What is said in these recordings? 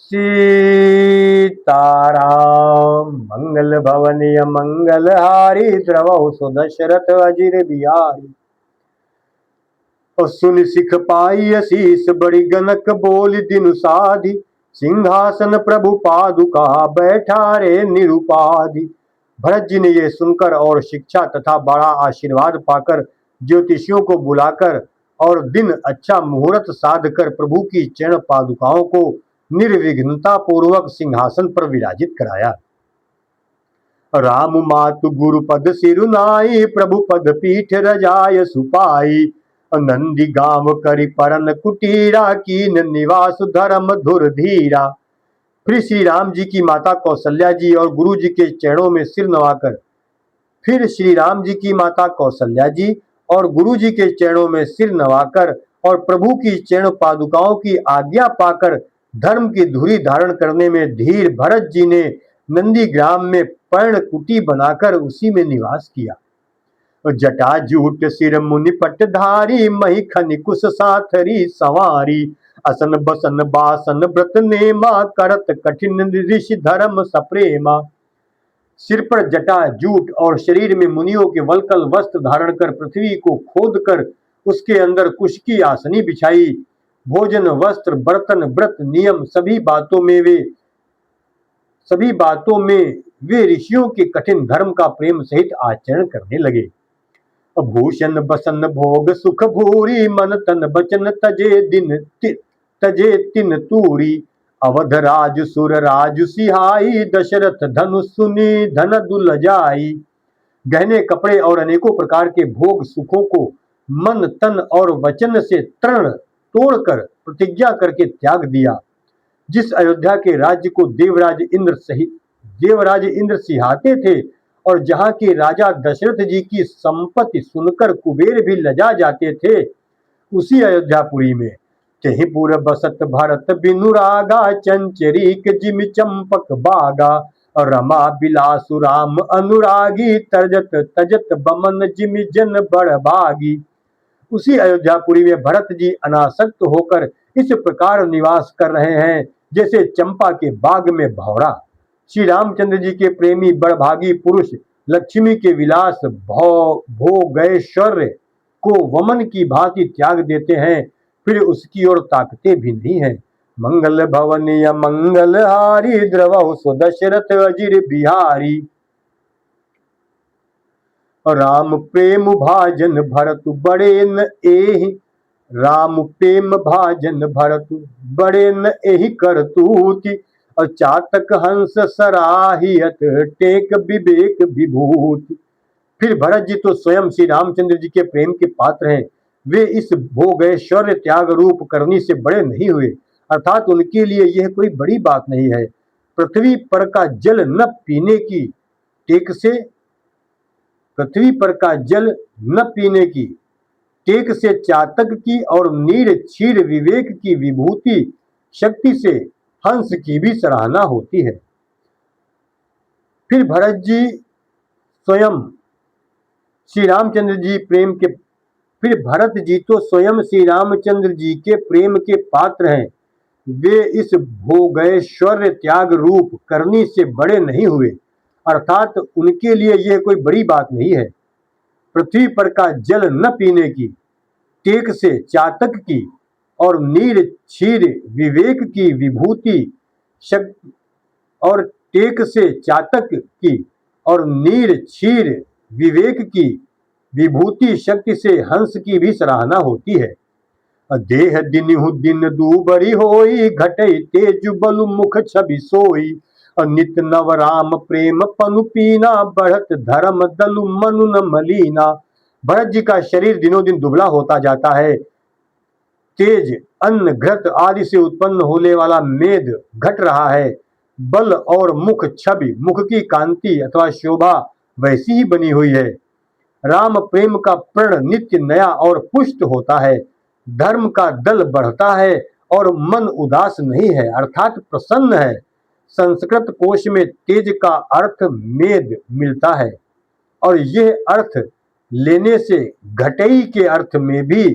सीताराम मंगल भवनीय मंगल हारी द्रवहु सुदशरथ अजिर बिहारी। और सुन सिख पाई शीस बड़ी गनक बोल दिनु साधी। सिंहासन प्रभु पादुका बैठा रे निरुपाधि। भरत जी ने यह सुनकर और शिक्षा तथा बड़ा आशीर्वाद पाकर ज्योतिषियों को बुलाकर और दिन अच्छा मुहूर्त साध कर प्रभु की चरण पादुकाओं को निर्विघ्नता पूर्वक सिंहासन पर विराजित कराया। राम मातु गुरु पद सिरुनाई प्रभु पद पीठ रजाय सुपाई। नंदी गांव करि परन कुटीरा कीन निवास धर्म धुर धीरा। फिर श्री राम जी की माता कौशल्या जी और गुरु जी के चरणों में सिर नवाकर फिर श्री राम जी की माता कौशल्या जी और गुरु जी के चरणों में सिर नवाकर और प्रभु की चरण पादुकाओं की आज्ञा पाकर धर्म की धुरी धारण करने में धीर भरत जी ने नंदी ग्राम में पर्ण कुटी बनाकर उसी में निवास किया। जटा जूट सिर मुनि पटधारी मही खनि कुश साथरी सवारी। असन बसन बासन व्रत नेमा करत कठिन ऋषि धर्म सप्रेमा। सिर पर जटा जूट और शरीर में मुनियों के वलकल वस्त्र धारण कर पृथ्वी को खोद कर उसके अंदर कुश की आसनी बिछाई। भोजन वस्त्र बर्तन व्रत नियम सभी बातों में वे ऋषियों के कठिन धर्म का प्रेम सहित आचरण करने लगे। भूषण बसन भोग सुख भूरी मन तन बचन तजे तिन तूरी। अवध राज सुर राज सिहाई दशरथ धनु सुनी धन दुल जाई। गहने कपड़े और अनेकों प्रकार के भोग सुखों को मन तन और वचन से तृण तोड़कर प्रतिज्ञा करके त्याग दिया। जिस अयोध्या के राज्य को देवराज इंद्र सिहाते थे और जहां के राजा दशरथ जी की संपत्ति सुनकर कुबेर भी लजा जाते थे, उसी अयोध्यापुरी में तेहिपुर बसत भरत बिनु रागा चंचरीक जिम चंपक बागा। रमा बिलासु राम अनुरागी तजत तजत बमन जिम जन बड़ भागी। उसी अयोध्यापुरी में भरत जी अनासक्त होकर इस प्रकार निवास कर रहे हैं जैसे चंपा के बाग में भौरा। श्री रामचंद्र जी के प्रेमी बड़भागी पुरुष लक्ष्मी के विलास भोगैश्वर्य को वमन की भांति त्याग देते हैं, फिर उसकी ओर ताकते भी नहीं है। मंगल भवनीय मंगल हारी द्रवहु सुदशरथ अजिर बिहारी। राम प्रेम भाजन भरत बड़े न एहि। राम प्रेम भाजन भरत बड़े न एहि करतूति। और चातक हंस सराहियत टेक विवेक विभूति। फिर भरत जी तो स्वयं श्री रामचंद्र जी के प्रेम के पात्र हैं। वे इस भोगैश्वर्य त्याग रूप करनी से बड़े नहीं हुए, अर्थात उनके लिए यह कोई बड़ी बात नहीं है। पृथ्वी पर का जल न पीने की टेक से चातक की और नीर क्षीर विवेक की विभूति शक्ति से हंस की भी सराहना होती है। फिर भरत जी स्वयं श्री रामचंद्र जी तो स्वयं श्री रामचंद्र जी के प्रेम के पात्र हैं। वे इस भोगैश्वर्य त्याग रूप करनी से बड़े नहीं हुए, अर्थात उनके लिए यह कोई बड़ी बात नहीं है। पृथ्वी पर का जल न पीने की टेक से चातक की और नीर क्षीर विवेक की विभूति शक्ति और टेक से चातक की और नीर क्षीर विवेक की विभूति शक्ति से हंस की भी सराहना होती है। देह दिनहु दिन दूबरी होई घटई तेज बलु मुख छवि सोई। नित नव राम प्रेम पनु पीना बढ़त धर्म दलु मनु न मलीना। भरत जी का शरीर दिनों दिन दुबला होता जाता है। तेज अन्न घृत आदि से उत्पन्न होने वाला मेद घट रहा है। बल और मुख छवि मुख की कांति अथवा शोभा वैसी ही बनी हुई है। राम प्रेम का प्रण नित्य नया और पुष्ट होता है। धर्म का दल बढ़ता है और मन उदास नहीं है, अर्थात प्रसन्न है। संस्कृत कोश में तेज का अर्थ मेद मिलता है और यह अर्थ लेने से घटई के अर्थ में भी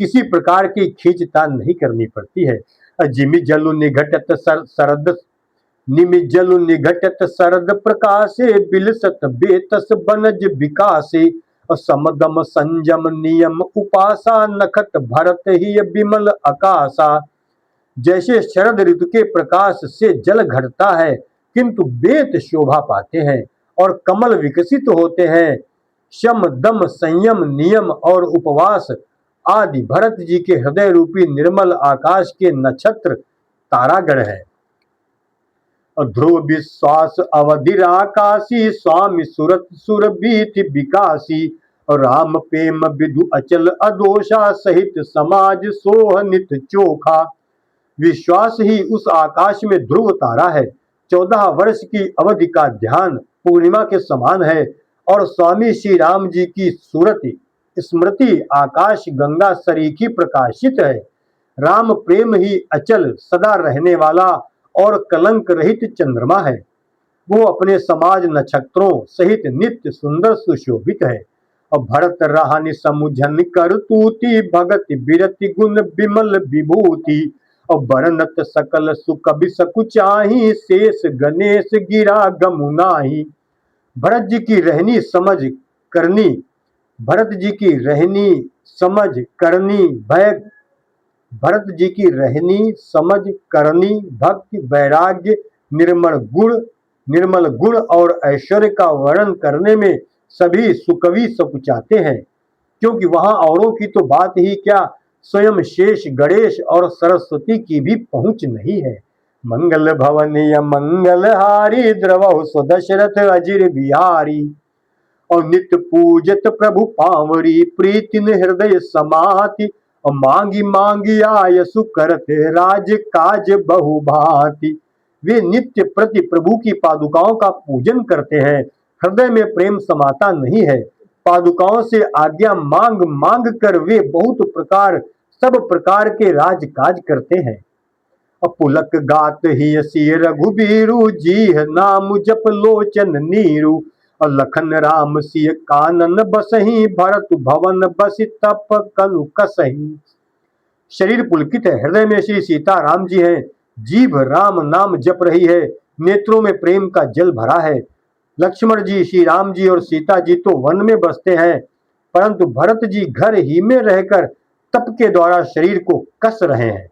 किसी प्रकार की खींचतान नहीं करनी पड़ती है। जिमि जलु निघटत सरद निमिजलु निघटत शरद प्रकाशे बिलसत बेतस बनज विकासे समदम संजम नियम उपासा नखत भरत ही बिमल आकाशा। जैसे शरद ऋतु के प्रकाश से जल घटता है किंतु बेत शोभा पाते हैं और कमल विकसित होते हैं, शम दम संयम नियम और उपवास आदि भरत जी के हृदय रूपी निर्मल आकाश के नक्षत्र तारागण है। ध्रुव विश्वास अवधिर आकाशी स्वामी सुरत सुर बीति विकासी राम प्रेम विदु अचल अदोषा सहित समाज सोह नित चोखा। विश्वास ही उस आकाश में ध्रुव तारा है, 14 वर्ष की अवधि का ध्यान पूर्णिमा के समान है और स्वामी श्री राम जी की सूरत स्मृति आकाश गंगा सरीखी प्रकाशित है। राम प्रेम ही अचल सदा रहने वाला और कलंक रहित चंद्रमा है। वो अपने समाज नक्षत्रों सहित नित्य सुंदर सुशोभित है। और भरत रहानि समुझन कर तूती भगत बिरति गुण विमल विभूति और बरनत सकल सुख बिसकुचाही शेष गणेश गिरा गमुनाही। भरत जी की रहनी समझ करनी भरत जी की रहनी समझ करनी भय भरत जी की रहनी समझ करनी भक्ति वैराग्य निर्मल गुण और ऐश्वर्य का वर्णन करने में सभी सुकवि सकुचाते हैं, क्योंकि वहां औरों की तो बात ही क्या, स्वयं शेष गणेश और सरस्वती की भी पहुंच नहीं है। मंगल भवनीय मंगलहारी द्रवहु स्वदशरथ अजिर बिहारी और नित्य पूजत प्रभु पावरी प्रीति हृदय समाति और मांगी मांगी आयसु करत राज काज बहु भांति। वे नित्य प्रति प्रभु की पादुकाओं का पूजन करते हैं, हृदय में प्रेम समाता नहीं है। पादुकाओं से आज्ञा मांग मांग कर वे सब प्रकार के राजकाज करते हैं। पुलक गात ही सी रघुबीरु जीह नाम जप लोचन नीरु और लखन राम सिय कानन बसही भरत भवन बसि तप कनु कसही। शरीर पुलकित है, हृदय में श्री सीता राम जी हैं, जीभ राम नाम जप रही है, नेत्रों में प्रेम का जल भरा है। लक्ष्मण जी श्री राम जी और सीता जी तो वन में बसते हैं, परंतु भरत जी घर ही में रहकर तप के द्वारा शरीर को कस रहे हैं।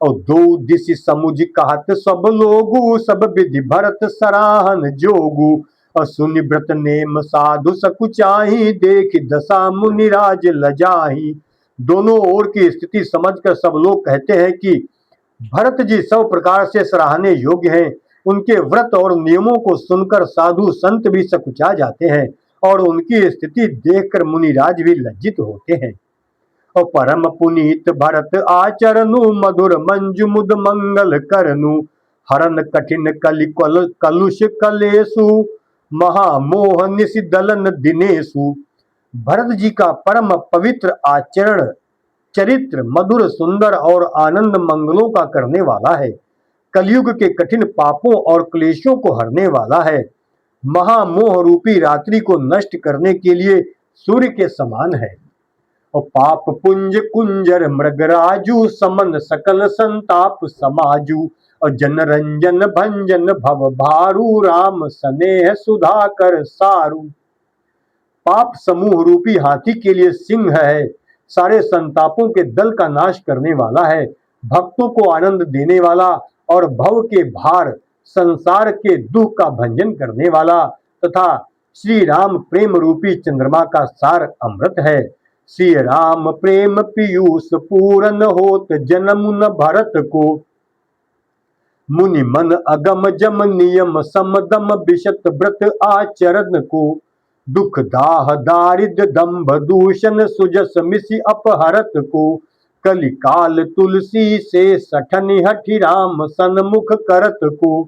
और दो दिशि समुझ कहत सब लोगु सब विधि भरत सराहन जोगु और सुनि व्रत नेम साधु सकुचाही देख दशा मुनिराज लजाही। दोनों ओर की स्थिति समझकर सब लोग कहते हैं कि भरत जी सब प्रकार से सराहने योग्य हैं। उनके व्रत और नियमों को सुनकर साधु संत भी सकुचा जाते हैं और उनकी स्थिति देखकर मुनिराज भी लज्जित होते हैं। और परम पुनीत भरत आचरनु मधुर मंजु मुद मंगल करनु हरन कठिन कलुष कलेसु महामोह निशि दलन दिनेसु। भरत जी का परम पवित्र आचरण चरित्र मधुर सुंदर और आनंद मंगलों का करने वाला है, कलयुग के कठिन पापों और क्लेशों को हरने वाला है, महामोह रूपी रात्रि को नष्ट करने के लिए सूर्य के समान है। और पाप पुंज कुंजर मृगराजू समन सकल संताप समाजू और जन रंजन भंजन भव भारू राम स्नेह सुधाकर सारू। पाप समूह रूपी हाथी के लिए सिंह है, सारे संतापों के दल का नाश करने वाला है, भक्तों को आनंद देने वाला और भव के भार संसार के दुख का भंजन करने वाला तथा श्री राम प्रेम रूपी चंद्रमा का सार अमृत है। श्री राम प्रेम पीयूष पूरन होत जन्म न भरत को मुनि मन अगम जम नियम समदम विशत व्रत आचरण को दुख दाह दारिद्र दंभ दूषण सुजस मिसि अपहरत को कलिकाल तुलसी से सठनि हठि राम सन्मुख करत को।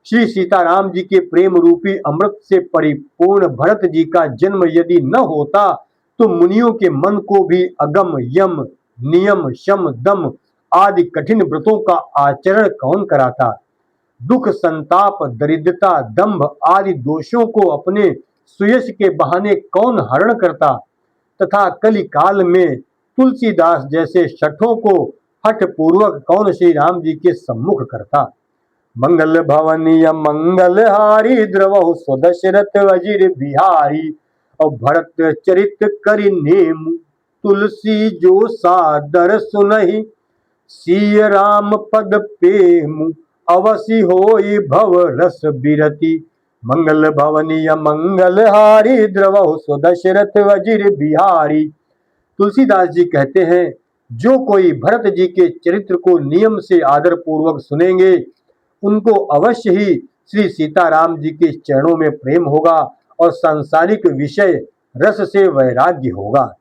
श्री सीताराम जी के प्रेम रूपी अमृत से परिपूर्ण भरत जी का जन्म यदि न होता तो मुनियों के मन को भी अगम यम नियम शम दम आदि कठिन व्रतों का आचरण कौन कराता। दुख संताप दरिद्रता दंभ आदि दोषों को अपने सुयश के बहाने कौन हरण करता तथा कलिकाल में तुलसीदास जैसे शठों को हठ पूर्वक कौन श्री राम जी के सम्मुख करता। मंगल भवनीय मंगल हारी द्रवहु स्वदशरथ वजीर बिहारी। और भरत चरित करि नेम तुलसी जो सादर सुनहि। सिय राम पद प्रेम अवसि होई भव रस बिरति। मंगल भवनीय मंगल हारी द्रवहु स्वदशरथ वजीर बिहारी। तुलसीदास जी कहते हैं, जो कोई भरत जी के चरित्र को नियम से आदर पूर्वक सुनेंगे, उनको अवश्य ही श्री सीताराम जी के चरणों में प्रेम होगा और सांसारिक विषय रस से वैराग्य होगा।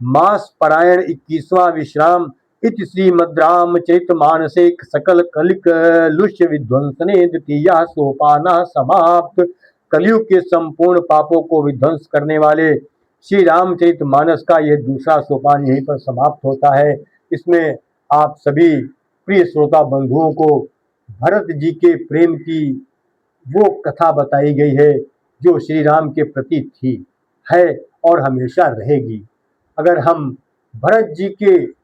मास परायण 21वां विश्राम इति श्रीमद् रामचरितमानसे सकल कलिक लुष्य विध्वंसने द्वितीया सोपाना समाप्त। कलयुग के संपूर्ण पापों को विध्वंस करने वाले श्री रामचरितमानस का यह दूसरा सोपान यहीं पर समाप्त होता है। इसमें आप सभी प्रिय श्रोता बंधुओं को भरत जी के प्रेम की वो कथा बताई गई है जो श्री राम के प्रति थी, है और हमेशा रहेगी। अगर हम भरत जी के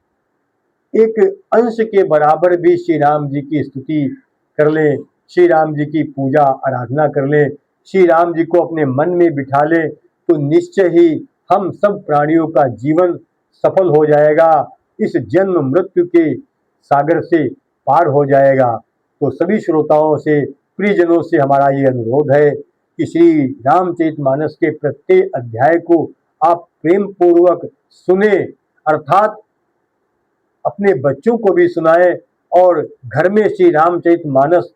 एक अंश के बराबर भी श्री राम जी की स्तुति कर लें, श्री राम जी की पूजा आराधना कर लें, श्री राम जी को अपने मन में बिठा लें, तो निश्चय ही हम सब प्राणियों का जीवन सफल हो जाएगा, इस जन्म मृत्यु के सागर से पार हो जाएगा। तो सभी श्रोताओं से, प्रियजनों से हमारा ये अनुरोध है कि श्री रामचरितमानस के प्रत्येक अध्याय को आप प्रेम पूर्वक सुने, अर्थात अपने बच्चों को भी सुनाएं और घर में श्री रामचरितमानस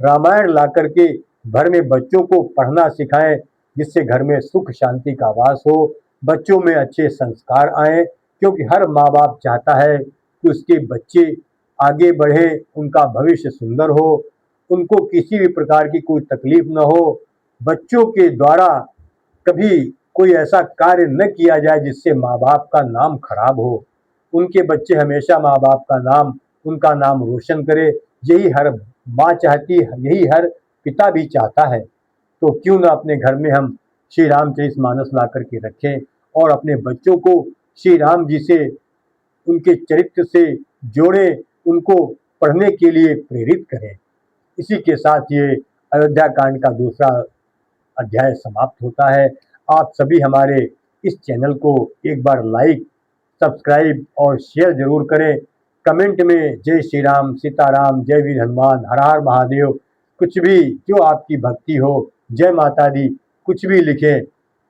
रामायण ला करके घर में बच्चों को पढ़ना सिखाएं, जिससे घर में सुख शांति का वास हो, बच्चों में अच्छे संस्कार आए। क्योंकि हर माँ बाप चाहता है कि उसके बच्चे आगे बढ़े, उनका भविष्य सुंदर हो, उनको किसी भी प्रकार की कोई तकलीफ न हो, बच्चों के द्वारा कभी कोई ऐसा कार्य न किया जाए जिससे माँ बाप का नाम खराब हो। उनके बच्चे हमेशा माँ बाप का नाम, उनका नाम रोशन करे, यही हर माँ चाहती है, यही हर पिता भी चाहता है। तो क्यों ना अपने घर में हम श्री रामचरितमानस ला करके रखें और अपने बच्चों को श्री राम जी से, उनके चरित्र से जोड़े, उनको पढ़ने के लिए प्रेरित करें। इसी के साथ ये अयोध्या कांड का दूसरा अध्याय समाप्त होता है। आप सभी हमारे इस चैनल को एक बार लाइक, सब्सक्राइब और शेयर जरूर करें। कमेंट में जय श्री राम, सीताराम, जय वीर हनुमान, हर हर महादेव, कुछ भी जो आपकी भक्ति हो, जय माता दी, कुछ भी लिखें।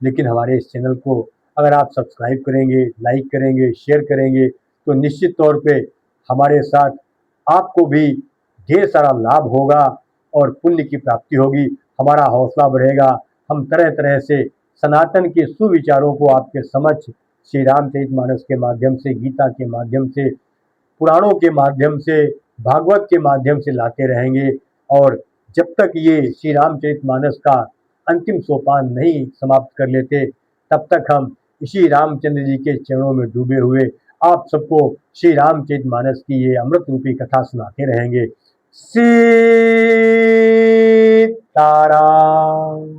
लेकिन हमारे इस चैनल को अगर आप सब्सक्राइब करेंगे, लाइक करेंगे, शेयर करेंगे, तो निश्चित तौर पे हमारे साथ आपको भी ढेर सारा लाभ होगा और पुण्य की प्राप्ति होगी, हमारा हौसला बढ़ेगा। हम तरह तरह से सनातन के सुविचारों को आपके समक्ष श्री रामचरितमानस के माध्यम से, गीता के माध्यम से, पुराणों के माध्यम से, भागवत के माध्यम से लाते रहेंगे। और जब तक ये श्री रामचरितमानस का अंतिम सोपान नहीं समाप्त कर लेते, तब तक हम इसी रामचंद्र जी के चरणों में डूबे हुए आप सबको श्री रामचरितमानस की ये अमृत रूपी कथा सुनाते रहेंगे। सीताराम।